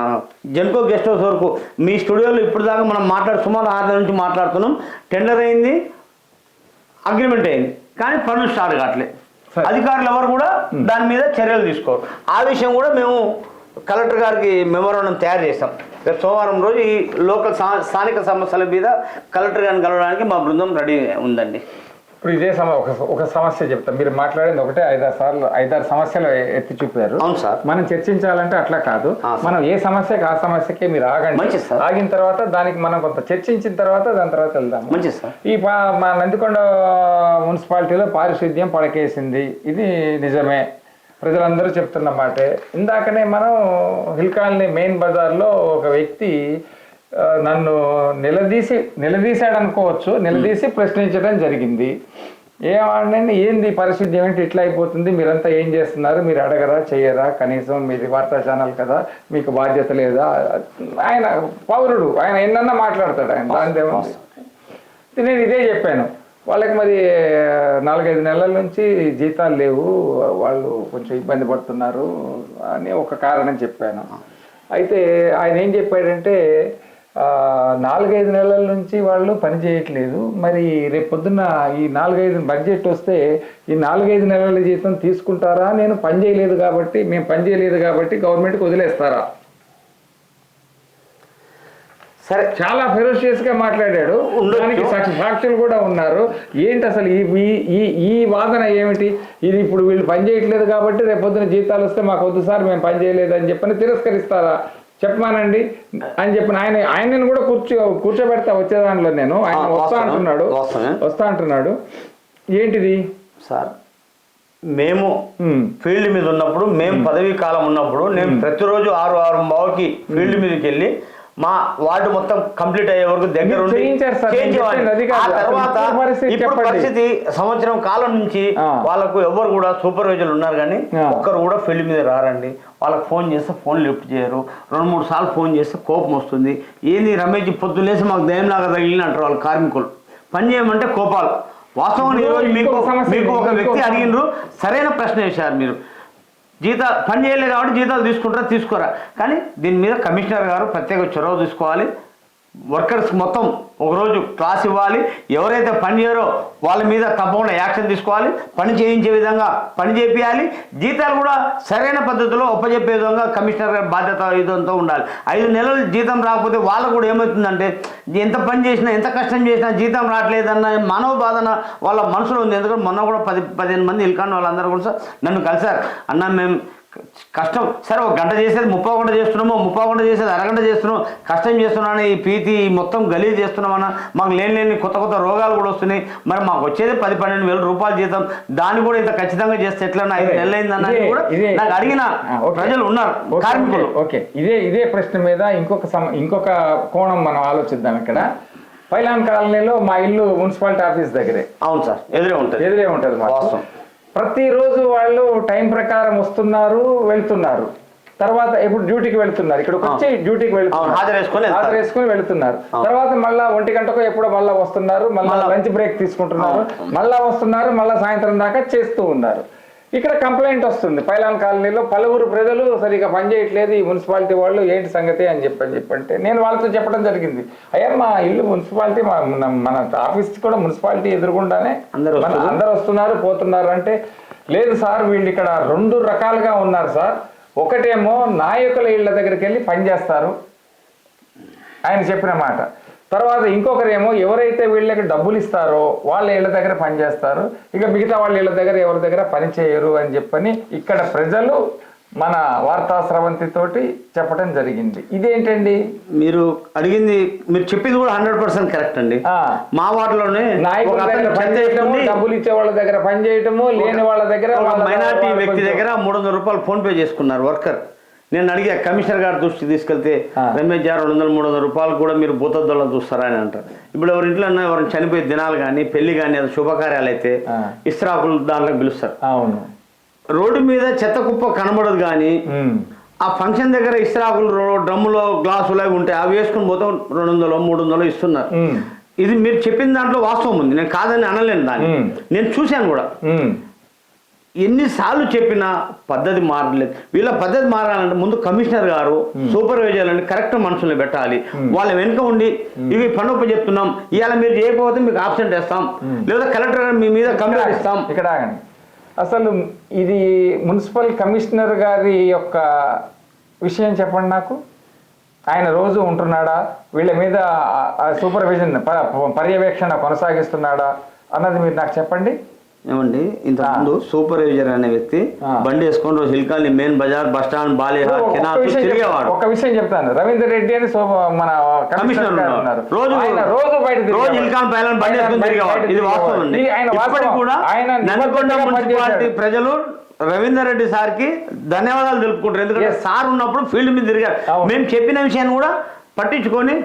జెన్కో గెస్ట్ హౌస్ వరకు మీ స్టూడియోలో ఇప్పుడు దాకా మనం సుమారు 6 నెలల నుంచి మాట్లాడుతున్నాం. టెండర్ అయింది, అగ్రిమెంట్ అయింది, కానీ పనులు స్టార్ట్ కావట్లేదు. అధికారులు ఎవరు కూడా దాని మీద చర్యలు తీసుకోరు. ఆ విషయం కూడా మేము కలెక్టర్ గారికి మెమోరాండం తయారు చేస్తాం. రేపు సోమవారం రోజు ఈ లోకల్ స్థానిక సమస్యల మీద కలెక్టర్ గారిని కలవడానికి మా బృందం రెడీ ఉందండి. ఇప్పుడు ఇదే ఒక సమస్య చెప్తాం. మీరు మాట్లాడింది ఒకటే 5-6 సమస్యలు ఎత్తి చూపారు. అవును సార్. మనం చర్చించాలంటే అట్లా కాదు, మనం ఏ సమస్యకి ఆ సమస్యకే మీరు ఆగండి. ఆగిన తర్వాత దానికి మనం కొంత చర్చించిన తర్వాత దాని తర్వాత వెళ్దాం. మంచిది సార్. ఈ మా నందికొండ మున్సిపాలిటీలో పారిశుద్ధ్యం పడకేసింది, ఇది నిజమే, ప్రజలందరూ చెప్తున్న మాటే. ఇందాకనే మనం హిల్ కాలనీ మెయిన్ బజార్లో ఒక వ్యక్తి నన్ను నిలదీశాడు అనుకోవచ్చు, నిలదీసి ప్రశ్నించడం జరిగింది. ఏమండి, ఏంది పరిస్థితి, ఏమిటి ఇట్లా అయిపోతుంది, మీరంతా ఏం చేస్తున్నారు, మీరు అడగరా చెయ్యరా, కనీసం మీది వార్తా ఛానల్ కదా, మీకు బాధ్యత లేదా? ఆయన పౌరుడు, ఆయన ఎన్నన్నా మాట్లాడతాడు, ఆయన దానిదేమో. నేను ఇదే చెప్పాను వాళ్ళకి. మరి 4-5 నెలల నుంచి జీతాలు లేవు, వాళ్ళు కొంచెం ఇబ్బంది పడుతున్నారు అని ఒక కారణం చెప్పాను. అయితే ఆయన ఏం చెప్పాడంటే 4-5 నెలల నుంచి వాళ్ళు పని చేయట్లేదు, మరి రేపు పొద్దున్న ఈ 4-5 బడ్జెట్ వస్తే ఈ 4-5 నెలల జీతం తీసుకుంటారా, నేను పని చేయలేదు కాబట్టి మేము పని చేయలేదు కాబట్టి గవర్నమెంట్కి వదిలేస్తారా? సరే, చాలా ఫెరోషియస్ గా మాట్లాడాడు. దానికి సాక్షులు కూడా ఉన్నారు. ఏంటి అసలు ఈ వాదన ఏమిటి? ఇది ఇప్పుడు వీళ్ళు పని చేయట్లేదు కాబట్టి రేపు పొద్దున జీతాలు వస్తే మాకు వద్దు సార్ మేము పని చేయలేదు అని చెప్పని తిరస్కరిస్తారా? చెప్పమానండి అని చెప్పిన ఆయనను కూడా కూర్చోబెడతా వచ్చే దాంట్లో నేను. ఆయన వస్తా అంటున్నాడు. ఏంటిది సార్? మేము ఫీల్డ్ మీద ఉన్నప్పుడు, మేము పదవీ కాలం ఉన్నప్పుడు, నేను ప్రతిరోజు 6-6:15కి ఫీల్డ్ మీదకి వెళ్ళి మా వార్డు మొత్తం కంప్లీట్ అయ్యే వరకు దగ్గర ఉండి ఆ తర్వాత ఇప్పుడు పరిస్థితి సంవత్సరం కాలం నుంచి వాళ్ళకు ఎవరు కూడా సూపర్వైజర్లు ఉన్నారు కానీ ఒక్కరు కూడా ఫీల్డ్ మీద రారండి. వాళ్ళకి ఫోన్ చేస్తే ఫోన్ లిఫ్ట్ చేయరు. 2-3 సార్లు ఫోన్ చేస్తే కోపం వస్తుంది. ఏంది రమేష్ పొద్దులేసి మాకు దయంలాగా తగిలిన అంటారు వాళ్ళు కార్మికులు. పని చేయమంటే కోపాలు. వాస్తవం ఈరోజు మీకు ఒక వ్యక్తి అడిగినారు, సరైన ప్రశ్న వేశారు మీరు. పని చేయలేదు కాబట్టి జీతాలు తీసుకుంటారా తీసుకోరా, కానీ దీని మీద కమిషనర్ గారు ప్రత్యేక చొరవ తీసుకోవాలి. వర్కర్స్ మొత్తం ఒకరోజు క్లాస్ ఇవ్వాలి. ఎవరైతే పని చేయరో వాళ్ళ మీద తప్పకుండా యాక్షన్ తీసుకోవాలి. పని చేయించే విధంగా పని చేయించాలి. జీతాలు కూడా సరైన పద్ధతిలో ఒప్పజెప్పే విధంగా కమిషనర్ గారి బాధ్యత ఇదంతా ఉండాలి. 5 నెలలు జీతం రాకపోతే వాళ్ళకు కూడా ఏమవుతుందంటే ఎంత పని చేసినా ఎంత కష్టం చేసినా జీతం రావట్లేదన్న మనోబాధన వాళ్ళ మనసులో ఉంది. ఎందుకంటే మొన్న కూడా 10-15 మంది ఇల్కాన్ వాళ్ళందరూ కూడా నన్ను కలిసారు. అన్న మేము కష్టం సరే, 1 గంట చేసేది 30 గంట చేస్తున్నామో, 30 గంట చేసేది అరగంట చేస్తున్నాం, కష్టం చేస్తున్నాను, ఈ పీతి మొత్తం గలీజ్ చేస్తున్నామన్నా, మాకు లేని కొత్త రోగాలు కూడా వస్తున్నాయి. మరి మాకు వచ్చేది 10-12 వేల రూపాయలు జీతం, దాన్ని కూడా ఇంత ఖచ్చితంగా చేస్తే ఎట్లా? 5 నెలలు అయిందన్నది కూడా నాకు అడిగిన ప్రజలు ఉన్నారు, కార్మికులు. ఓకే, ఇదే ప్రశ్న మీద ఇంకొక కోణం మనం ఆలోచిద్దాం. ఇక్కడ పైలాన్ కాలనీలో మా ఇల్లు మున్సిపాలిటీ ఆఫీస్ దగ్గరే. అవును సార్, ఎదురే ఉంటుంది వాస్తవం. ప్రతిరోజు వాళ్ళు టైం ప్రకారం వస్తున్నారు, వెళ్తున్నారు. తర్వాత ఇప్పుడు డ్యూటీకి వెళ్తున్నారు, ఇక్కడికి వచ్చి డ్యూటీకి హాజరేసుకొని వెళ్తున్నారు. తర్వాత మళ్ళా 1 గంటకు ఎప్పుడో మళ్ళీ వస్తున్నారు, మళ్ళీ లంచ్ బ్రేక్ తీసుకుంటున్నారు, మళ్ళా వస్తున్నారు, మళ్ళీ సాయంత్రం దాకా చేస్తూ ఉన్నారు. ఇక్కడ కంప్లైంట్ వస్తుంది, పైలాన్ కాలనీలో పలువురు ప్రజలు సరిగా పనిచేయట్లేదు, ఈ మున్సిపాలిటీ వాళ్ళు ఏంటి సంగతి అని చెప్పంటే నేను వాళ్ళతో చెప్పడం జరిగింది. అయ్యా మా ఇల్లు మున్సిపాలిటీ, మన ఆఫీస్ కూడా మున్సిపాలిటీ ఎదురుగుండానే అందరు వస్తున్నారు పోతున్నారు అంటే, లేదు సార్ వీళ్ళు ఇక్కడ 2 రకాలుగా ఉన్నారు సార్. ఒకటేమో నాయకుల ఇళ్ల దగ్గరికి వెళ్ళి పనిచేస్తారు ఆయన చెప్పిన మాట. తర్వాత ఇంకొకరేమో ఎవరైతే వీళ్ళకి డబ్బులు ఇస్తారో వాళ్ళ ఇళ్ళ దగ్గర పనిచేస్తారు, ఇక మిగతా వాళ్ళ ఇళ్ళ దగ్గర ఎవరి దగ్గర పని చేయరు అని చెప్పని ఇక్కడ ప్రజలు మన వార్తా స్రవంతి తోటి చెప్పడం జరిగింది. ఇదేంటండి మీరు అడిగింది, మీరు చెప్పింది కూడా 100% కరెక్ట్ అండి. మా వార్డులోనే నాయకుల దగ్గర పని చేయటము, డబ్బులు ఇచ్చే వాళ్ళ దగ్గర పని చేయటము, లేని వాళ్ళ దగ్గర మైనార్టీ వ్యక్తి దగ్గర 300 రూపాయలు ఫోన్ పే చేసుకున్నారు వర్కర్. నేను అడిగా కమిషనర్ గారి దృష్టికి తీసుకెళ్తే, రమేష్ గారు 200-300 రూపాయలు కూడా మీరు భూతద్దులను చూస్తారా అని అంటారు. ఇప్పుడు ఎవరి ఇంట్లో ఎవరిని చనిపోయే దినాలు కానీ పెళ్లి కానీ అది శుభకార్యాలు అయితే ఇస్త్రాకులు దాంట్లోకి పిలుస్తారు. అవును, రోడ్డు మీద చెత్త కుప్ప కనబడదు కానీ ఆ ఫంక్షన్ దగ్గర ఇస్త్రాకులు డ్రమ్ములో గ్లాసులు అవి ఉంటాయి, అవి వేసుకుని పోతే 200-300 ఇస్తున్నారు. ఇది మీరు చెప్పిన దాంట్లో వాస్తవం ఉంది, నేను కాదని అనలేను. దాన్ని నేను చూశాను కూడా. ఎన్నిసార్లు చెప్పినా పద్ధతి మారలేదు. వీళ్ళ పద్ధతి మారాలంటే ముందు కమిషనర్ గారు సూపర్వైజర్లని కరెక్ట్ మనుషుల్ని పెట్టాలి. వాళ్ళ వెనుక ఉండి ఇవి పనుప చెప్తున్నాం, ఇవాళ మీరు చేయకపోతే మీకు ఆబ్సెంట్ వేస్తాం, లేదా కలెక్టర్ గారు మీ మీద కంప్లైంట్ ఇస్తాం. ఇక్కడ అసలు ఇది మున్సిపల్ కమిషనర్ గారి యొక్క విషయం చెప్పండి నాకు. ఆయన రోజు ఉంటున్నాడా, వీళ్ళ మీద సూపర్విజన్ పర్యవేక్షణ కొనసాగిస్తున్నాడా అన్నది మీరు నాకు చెప్పండి. ఏమండి, ఇంతకుముందు సూపర్వైజర్ అనే వ్యక్తి బండి వేసుకొని రోజు హిల్కాల్ని మెయిన్ బజార్ బస్ స్టాండ్ బాలేవాడు. ఒక విషయం చెప్తాను, రవీందర్ రెడ్డి అని మన కమిషనర్ ఉన్నారు, రోజు హిల్కాన్ పైలాన్ బండి వేసుకొని తిరిగేవాడు. ఇది వాస్తవం అండి. ఇప్పటికి కూడా నల్గొండ మున్సిపాలిటీ ప్రజలు రవీందర్ రెడ్డి సార్కి ధన్యవాదాలు తెలుపుకుంటారు. ఎందుకంటే సార్ ఉన్నప్పుడు ఫీల్డ్ మీద తిరిగారు. మేము చెప్పిన విషయాన్ని కూడా పట్టించుకొని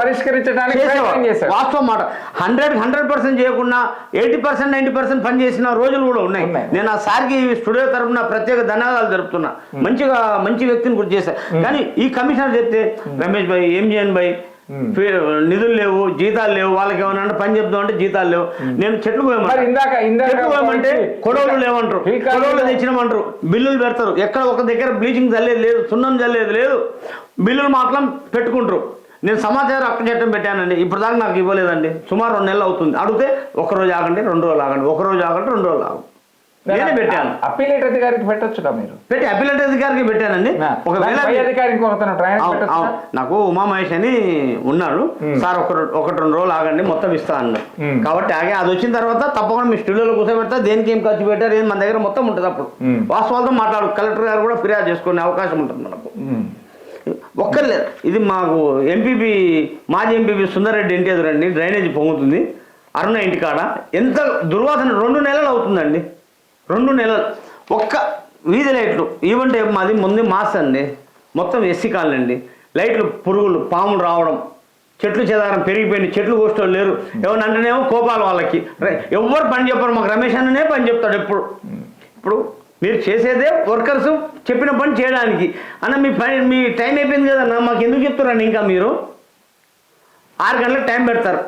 పరిష్కరించడానికి వాస్తవం మాట 100% చేయకుండా 80% 90% పని చేసిన రోజులు కూడా ఉన్నాయి. నేను ఆ సార్కి స్టూడియో తరఫున ప్రత్యేక ధన్యవాదాలు జరుపుతున్నా. మంచి వ్యక్తిని గుర్తు చేశారు. కానీ ఈ కమిషనర్ చెప్తే రమేష్ భాయ్, ఏం చేయను భాయ్, నిధులు లేవు, జీతాలు లేవు, వాళ్ళకి ఏమన్నా పని చెప్తామంటే జీతాలు లేవు. నేను చెట్లు పోయమంటే కొడవలు లేవంటారు, కొడవలు తెచ్చినామంటారు, బిల్లులు పెడతారు. ఎక్కడ ఒక దగ్గర బ్లీచింగ్ చల్లేది లేదు, సున్నం చల్లేది లేదు, బిల్లులు మాత్రం పెట్టుకుంటారు. నేను సమాచార హక్కు చట్టం పెట్టానండి, ఇప్పుడు దాకా నాకు ఇవ్వలేదండి. సుమారు 2 నెలలు అవుతుంది. అడిగితే 1 రోజు ఆగండి, 2 రోజులు ఆగండి, 1 రోజు ఆగండి, 2 రోజులు ఆగండి. నేనే పెట్టాను. అప్పీలేట్ అధికారికి పెట్టొచ్చుగా మీరు? పెట్టి అప్పీలేట్ అధికారికి పెట్టానండి. ఒకవేళ నాకు ఉమామహేష్ అని ఉన్నాడు సార్, 1-2 రోజులు ఆగండి మొత్తం ఇస్తా అన్నారు. కాబట్టి ఆగే అది వచ్చిన తర్వాత తప్పకుండా మీ స్టూడియోలో కూర్చోబెడతా, దేనికి ఏం ఖర్చు పెట్టారు ఏం మన దగ్గర మొత్తం ఉంటుంది. అప్పుడు వాస్తవాలతో మాట్లాడు, కలెక్టర్ గారు కూడా ఫిర్యాదు చేసుకునే అవకాశం ఉంటుంది మనకు. ఒక్కర్లేదు, ఇది మాకు ఎంపీపీ మాజీ ఎంపీపీ సుందర్రెడ్డి ఇంటి ఎదురండి డ్రైనేజ్ పొంగుతుంది, అరుణ ఇంటికాడ ఎంత దుర్వాసన. 2 నెలలు అవుతుందండి, 2 నెలలు. ఒక్క వీధి లైట్లు ఇవ్వంటే మాది ముందు మాస్ అండి, మొత్తం ఎస్సీ కాలనీ అండి. లైట్లు పురుగులు పాములు రావడం, చెట్లు చెదారం పెరిగిపోయింది, చెట్లు కోసేవాళ్ళు లేరు. ఏమన్నా అంటేనేమో కోపాలు వాళ్ళకి. ఎవరు పని చెప్పరు, మాకు రమేష్ అన్ననే పని చెప్తాడు ఎప్పుడు. ఇప్పుడు మీరు చేసేదే వర్కర్స్ చెప్పిన పని చేయడానికి. అన్న మీ టైం అయిపోయింది కదన్నా, మాకు ఎందుకు చెప్తారండి? ఇంకా మీరు 6 గంటలకు టైం పెడతారు,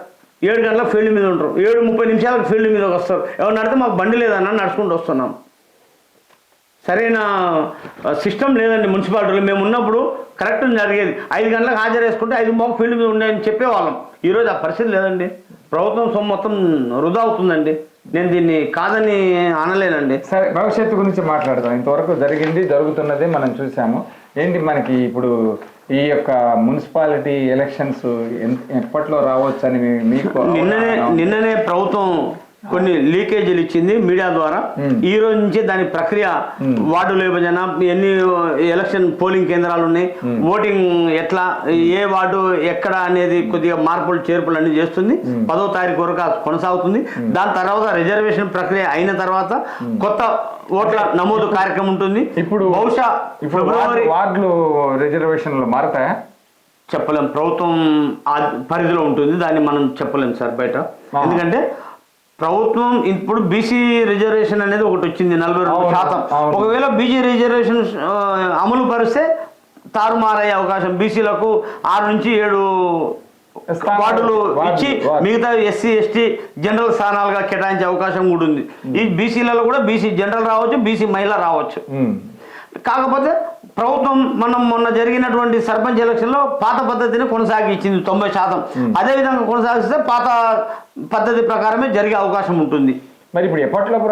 7 గంటలకు ఫీల్డ్ మీద ఉంటారు, 7:30 ఫీల్డ్ మీదకి వస్తారు. ఎవరు నడితే మాకు బండి లేదన్నా నడుచుకుంటూ వస్తున్నాం. సరైన సిస్టమ్ లేదండి మున్సిపాలిటీలో. మేము ఉన్నప్పుడు కరెక్ట్ జరిగేది, 5 గంటలకు హాజరు వేసుకుంటే 5:30 ఫీల్డ్ మీద ఉండేదని చెప్పేవాళ్ళం. ఈరోజు ఆ పరిస్థితి లేదండి. ప్రభుత్వం సొమ్ము మొత్తం వృధా అవుతుందండి. నేను దీన్ని కాదని అనలేనండి. సరే, భవిష్యత్తు గురించి మాట్లాడదాం. ఇంతవరకు జరిగింది, జరుగుతున్నది మనం చూసాము. ఏంటి మనకి ఇప్పుడు ఈ యొక్క మున్సిపాలిటీ ఎలక్షన్స్ ఎప్పట్లో రావచ్చు అని మీకు? నిన్ననే ప్రభుత్వం కొన్ని లీకేజీలు ఇచ్చింది మీడియా ద్వారా. ఈ రోజు నుంచి దాని ప్రక్రియ, వార్డుల విభజన, ఎన్ని ఎలక్షన్ పోలింగ్ కేంద్రాలు ఉన్నాయి, ఓటింగ్ ఎట్లా, ఏ వార్డు ఎక్కడ అనేది కొద్దిగా మార్పులు చేర్పులు అన్ని చేస్తుంది. 10వ తారీఖు వరకు కొనసాగుతుంది. దాని తర్వాత రిజర్వేషన్ ప్రక్రియ అయిన తర్వాత కొత్త ఓట్ల నమోదు కార్యక్రమం ఉంటుంది. ఇప్పుడు బహుశా ఫిబ్రవరి వార్డులు రిజర్వేషన్లు మారతాయా? చెప్పలేం, ప్రభుత్వం ఆ పరిధిలో ఉంటుంది, దాన్ని మనం చెప్పలేం సార్ బయట. ఎందుకంటే ప్రభుత్వం ఇప్పుడు బీసీ రిజర్వేషన్ అనేది ఒకటి వచ్చింది 42%. ఒకవేళ బీసీ రిజర్వేషన్ అమలు పరిస్తే తారుమారయ్యే అవకాశం. బీసీలకు 6 నుంచి 7 వార్డులు ఇచ్చి మిగతా ఎస్సీ ఎస్టీ జనరల్ స్థానాలుగా కేటాయించే అవకాశం కూడా ఉంది. ఈ బీసీలలో కూడా బీసీ జనరల్ రావచ్చు, బీసీ మహిళ రావచ్చు. కాకపోతే ప్రభుత్వం మొన్న జరిగినటువంటి సర్పంచ్ ఎలక్షన్లో పాత పద్ధతిని కొనసాగించింది 90%. అదేవిధంగా కొనసాగిస్తే పాత పద్ధతి ప్రకారమే జరిగే అవకాశం ఉంటుంది. మరి ఇప్పుడు ఎప్పటిలోపు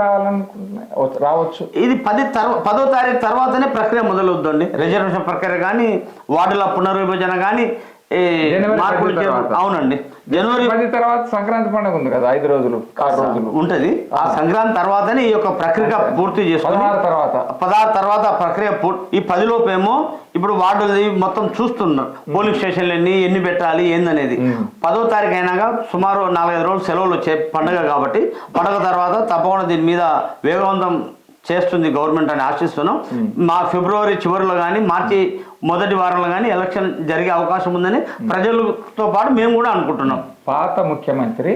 రావచ్చు? ఇది 10వ తారీఖు తర్వాతనే ప్రక్రియ మొదలవుద్దండి. రిజర్వేషన్ ప్రక్రియ కానీ, వార్డుల పునర్విభజన కానీ, అవునండి. జనవరి 10 తర్వాత సంక్రాంతి పండుగ ఉంది కదా, 5 రోజులు 6 రోజులు ఉంటది. ఆ సంక్రాంతి తర్వాతనే ఈ యొక్క ప్రక్రియ పూర్తి చేసుకుని 16 తర్వాత ప్రక్రియ ఈ 10 లోపేమో ఇప్పుడు వార్డులు మొత్తం చూస్తున్నారు. పోలింగ్ స్టేషన్లు ఎన్ని పెట్టాలి ఏందనేది. 10వ తారీఖు అయినాక సుమారు 4-5 రోజులు సెలవులు వచ్చే పండుగ కాబట్టి, పండుగ తర్వాత తప్పకుండా దీని మీద వేగవంతం చేస్తుంది గవర్నమెంట్ అని ఆశిస్తున్నాం. మా ఫిబ్రవరి చివరిలో కానీ మార్చి మొదటి వారంలో కానీ ఎలక్షన్ జరిగే అవకాశం ఉందని ప్రజలతో పాటు మేము కూడా అనుకుంటున్నాం. పాత ముఖ్యమంత్రి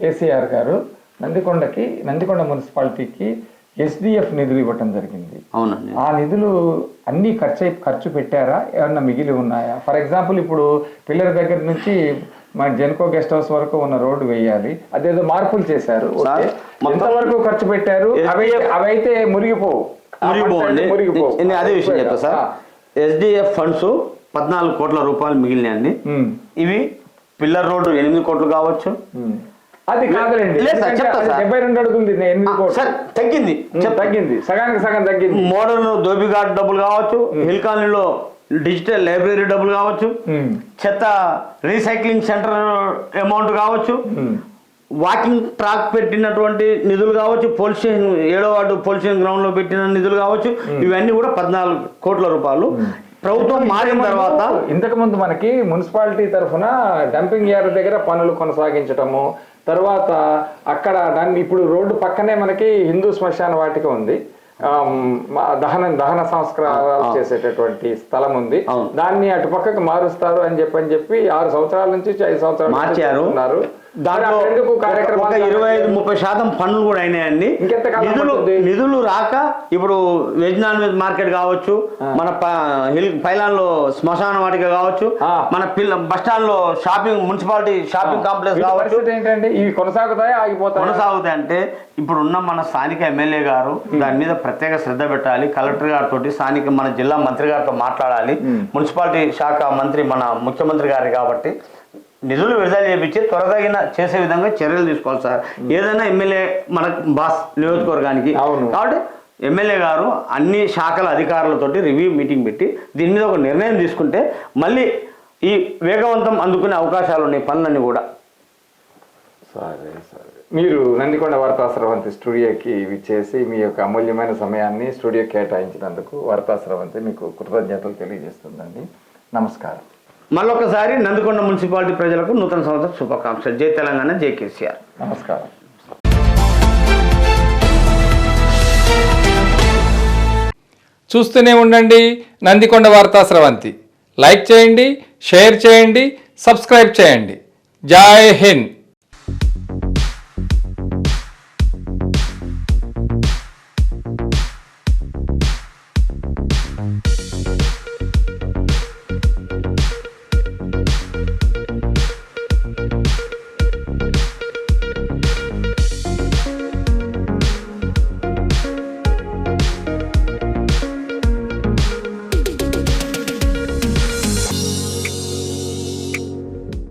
కేసీఆర్ గారు నందికొండ మున్సిపాలిటీకి ఎస్డిఎఫ్ నిధులు ఇవ్వటం జరిగింది. అవునండి. ఆ నిధులు అన్నీ ఖర్చు పెట్టారా, ఏమన్నా మిగిలి ఉన్నాయా? ఫర్ ఎగ్జాంపుల్ ఇప్పుడు పిల్లల దగ్గర నుంచి మన జెన్కో గెస్ట్ హౌస్ వరకు ఉన్న రోడ్డు వేయాలి, అదేదో మార్పులు చేశారు. ఎంతవరకు ఖర్చు పెట్టారు? అవైతే మురిగిపోవు. అదే విషయం చెప్తా సార్. ఎస్డిఎఫ్ ఫండ్స్ 14 కోట్ల రూపాయలు మిగిలినాయండి. ఇవి పిల్లర్ రోడ్డు 8 కోట్లు కావచ్చు. అది కాదులేండి, 72 అడుగుంది, 8 కోట్లు తగ్గింది, సగానికి సగం తగ్గింది. మోడర్న్ దోబిఘాట్ డబ్బులు కావచ్చు, హిల్ కాలనీలో డిజిటల్ లైబ్రరీ డబ్బులు కావచ్చు, చెత్త రీసైక్లింగ్ సెంటర్ అమౌంట్ కావచ్చు, వాకింగ్ ట్రాక్ పెట్టినటువంటి నిధులు కావచ్చు, పోలీస్ స్టేషన్ 7వ వార్డు పోలీస్ స్టేషన్ గ్రౌండ్ లో పెట్టిన నిధులు కావచ్చు. ఇవన్నీ కూడా 14 కోట్ల రూపాయలు. ప్రభుత్వం మారిన తర్వాత ఇంతకుముందు మనకి మున్సిపాలిటీ తరఫున డంపింగ్ యార్డ్ దగ్గర పనులు కొనసాగించటము, తర్వాత అక్కడ ఇప్పుడు రోడ్డు పక్కనే మనకి హిందూ శ్మశాన వాటిక ఉంది, దహన సంస్కారాలు చేసేటటువంటి స్థలం ఉంది. దాన్ని అటుపక్కకు మారుస్తారు అని చెప్పి 6 సంవత్సరాల నుంచి 5 సంవత్సరాలు మార్చారు. దాంట్లో ఒక 25-30% పనులు కూడా అయినాయండి. నిధులు రాక ఇప్పుడు వెజ్ నాన్ వెజ్ మార్కెట్ కావచ్చు, మన పైలాన్ లో శ్మశాన వాటిక కావచ్చు, మన బస్టాండ్ లో షాపింగ్ మున్సిపాలిటీ షాపింగ్ కాంప్లెక్స్ కావచ్చు. ఏంటంటే ఇవి కొనసాగుతాయి ఆగిపోతాయి? కొనసాగుతాయి అంటే ఇప్పుడున్న మన స్థానిక ఎమ్మెల్యే గారు దాని మీద ప్రత్యేక శ్రద్ధ పెట్టాలి. కలెక్టర్ గారితో స్థానిక మన జిల్లా మంత్రి గారితో మాట్లాడాలి. మున్సిపాలిటీ శాఖ మంత్రి మన ముఖ్యమంత్రి గారు కాబట్టి నిధులు విడుదల చేయించి త్వరతగిన చేసే విధంగా చర్యలు తీసుకోవాలి సార్. ఏదైనా ఎమ్మెల్యే మన బాస్ నియోజకవర్గానికి కాబట్టి ఎమ్మెల్యే గారు అన్ని శాఖల అధికారులతోటి రివ్యూ మీటింగ్ పెట్టి దీని మీద ఒక నిర్ణయం తీసుకుంటే మళ్ళీ ఈ వేగవంతం అందుకునే అవకాశాలు ఉన్నాయి పనులన్నీ కూడా. సరే. మీరు నందికొండ వార్తా స్రవంతి స్టూడియోకి విచ్చేసి మీ యొక్క అమూల్యమైన సమయాన్ని స్టూడియో కేటాయించినందుకు వార్తా స్రవంతి మీకు కృతజ్ఞతలు తెలియజేస్తుందండి. నమస్కారం. మళ్ళొకసారి నందికొండ మున్సిపాలిటీ ప్రజలకు నూతన సంవత్సర శుభాకాంక్షలు. జై తెలంగాణ, జై కేసీఆర్. నమస్కారం. చూస్తూనే ఉండండి నందికొండ వార్తా స్రవంతి. లైక్ చేయండి, షేర్ చేయండి, సబ్స్క్రైబ్ చేయండి. జై హింద్.